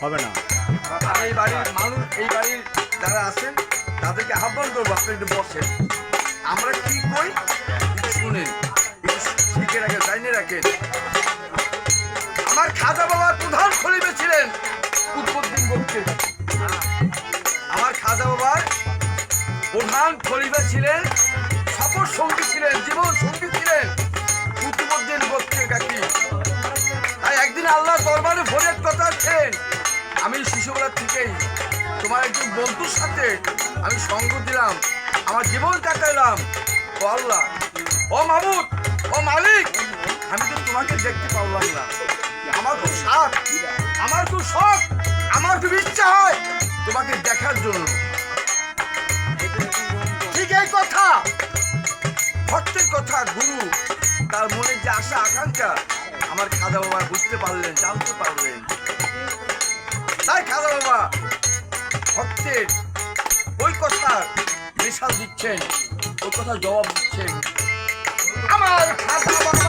হবে না। আমি এই বাড়ির মানুষ, এই বাড়ির যারা আছেন তাদেরকে আহ্বান করবো, আপনি একটু বসেন, আমরা কি কই একটু শুনেন, একটু শিখে রাখেন, জানিয়ে রাখেন। আমার খাজা বাবার প্রধান খলিফা ছিলেন কুতুবউদ্দিন বক্তি। আমার খাজা বাবার প্রধান খলিফা ছিলেন, সফর সঙ্গী ছিলেন, জীবন সঙ্গী ছিলেন কুতুবউদ্দিন বক্তি কাকি। তাই একদিন আল্লাহর দরবারে ফরিয়াদ করতেছেন, আমি শিশুবেলা থেকেই তোমার একজন বন্ধুর সাথে আমি সঙ্গ দিলাম, আমার জীবন কাটাইলাম। ও আল্লাহ, ও মাহবুব, ও মালিক, আমি তো তোমাকে দেখতে পারলাম না। আমার খুব শখ, আমার খুব শখ, আমার খুব ইচ্ছা হয় তোমাকে দেখার জন্য। ঠিক এই কথা, ভক্তের কথা, গুরু তার মনে যে আশা আকাঙ্ক্ষা আমার খাজা বাবা বুঝতে পারলেন, জানতে পারলেন। তাই খাজা বাবা ভক্তের ওই কথা মিশাল দিচ্ছেন, ওই কথা জবাব দিচ্ছেন। আমার খাজা বাবা